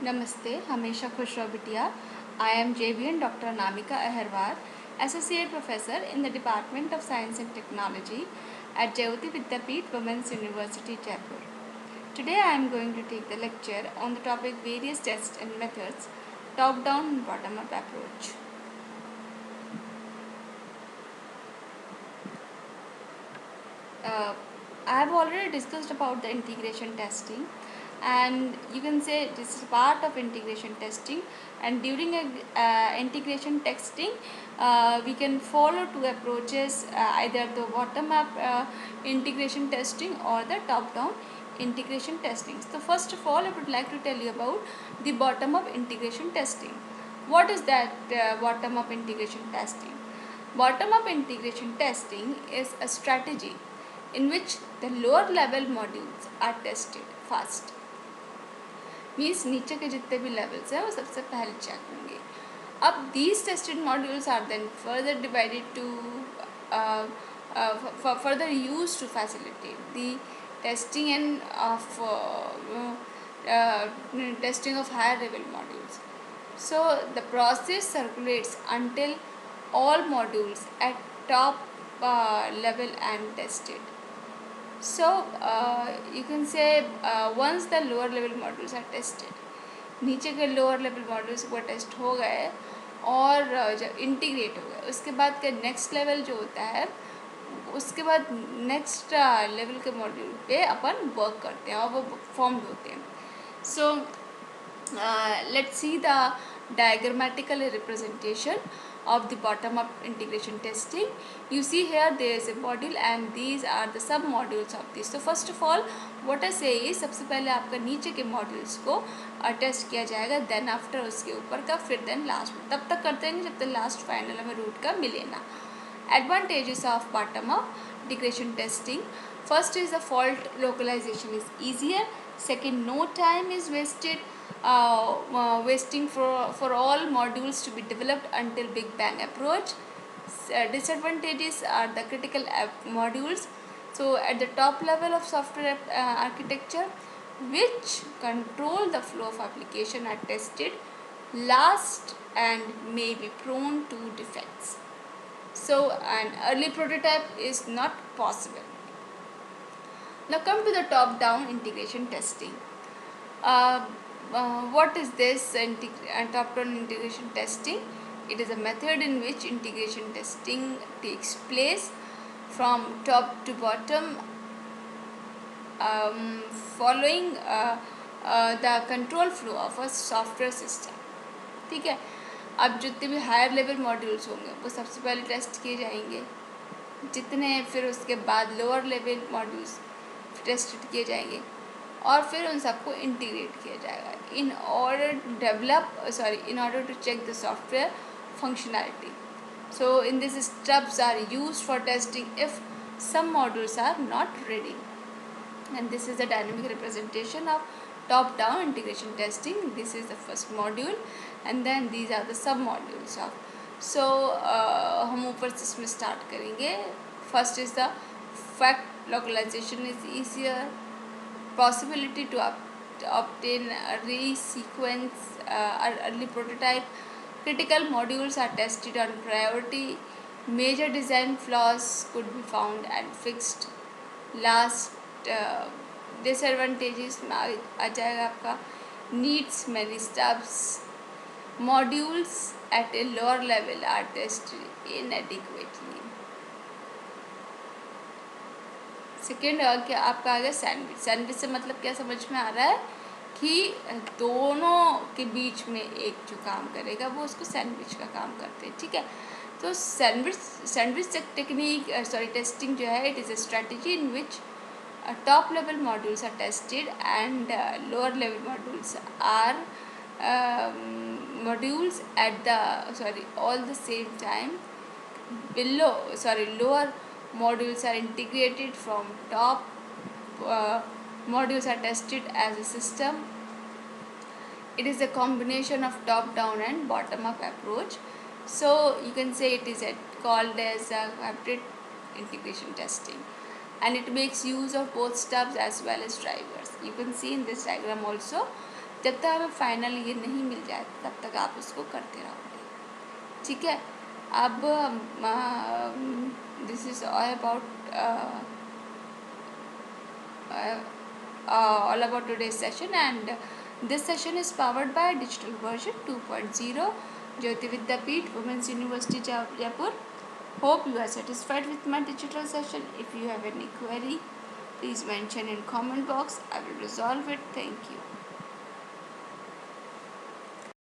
नमस्ते, हमेशा खुश रहो बिटिया। I am JVN Dr. Anamika Aharwal, Associate Professor in the Department of Science and Technology at Jayoti Vidyapeeth Women's University, Jaipur. Today I am going to take the lecture on the topic various tests and methods, top-down and bottom-up approach. uh, I have already discussed about the integration testing, and you can say this is part of integration testing. And during integration testing, we can follow two approaches, either the bottom up integration testing or the top down integration testing. So first of all, I would like to tell you about the bottom up integration testing. What is that bottom up integration testing? Bottom up integration testing is a strategy in which the lower level modules are tested first. Means नीचे के जितने भी levels हैं वो सबसे पहले check होंगे. अब these tested modules are then further divided to further used to facilitate the testing and testing of higher level modules. So the process circulates until all modules at top level and tested. So you can say once the lower level modules are tested, नीचे के lower level modules वो test हो गए और जब integrate हो गए उसके बाद का नेक्स्ट लेवल जो होता है, उसके बाद नेक्स्ट लेवल के मॉड्यूल पे अपन वर्क करते हैं और वो फॉर्म्ड होते हैं. सो let's see the diagrammatical representation of the bottom up integration testing. You see here there is a module and these are the sub modules of this. So first of all what I say is सबसे पहले आपका नीचे के modules को test किया जाएगा, then after उसके ऊपर का, फिर देन लास्ट में. तब तक करते हैं जब तक लास्ट फाइनल हमें रूट का मिले ना. Advantages of bottom up integration testing: first is the fault localization is easier. Second, no time is wasting for all modules to be developed until Big Bang approach. Disadvantages are the critical modules. So at the top level of software architecture, which control the flow of application, are tested last and may be prone to defects. So an early prototype is not possible. Now come to the top-down integration testing. What is this top-down integration testing? It is a method in which integration testing takes place from top to bottom, following the control flow of a software system. ठीक है. अब जितने भी higher level modules होंगे वो सबसे पहले test किए जाएंगे, जितने फिर उसके बाद लोअर लेवल मॉड्यूल्स टेस्ट किए जाएंगे और फिर उन सबको इंटीग्रेट किया जाएगा in order to check the software functionality. So in this, stubs are used for testing if some modules are not ready. And this is the dynamic representation of top down integration testing. This is the first module and then these are the sub modules of. So हम ऊपर से इसमें start करेंगे. First is the fact localization is easier, possibility to obtain early sequence, early prototype. Critical modules are tested on priority. Major design flaws could be found and fixed. Last disadvantages में आ जाएगा आपका needs many stubs. Modules at a lower level are tested inadequately. Second क्या आपका आ गया sandwich. Sandwich से मतलब क्या समझ में आ रहा है कि दोनों के बीच में एक जो काम करेगा वो उसको सैंडविच का काम करते हैं. ठीक है. तो सैंडविच टेक्निक टेस्टिंग जो है, it is a strategy in which top level modules are tested and lower level modules are modules at the all the same time. Lower modules are integrated from top. Modules are tested as a system. It is a combination of top down and bottom up approach. So you can say it is called as a hybrid integration testing, and it makes use of both stubs as well as drivers. You can see in this diagram also जब तक हमें final ये नहीं मिल जाए तब तक आप इसको करते रहोगे, ठीक है। अब this is all about all about today's session, and this session is powered by digital version 2.0 Jyoti Vidyapeeth Women's University Jaipur. Hope you are satisfied with my digital session. If you have any query, please mention in comment box. I will resolve it. Thank you.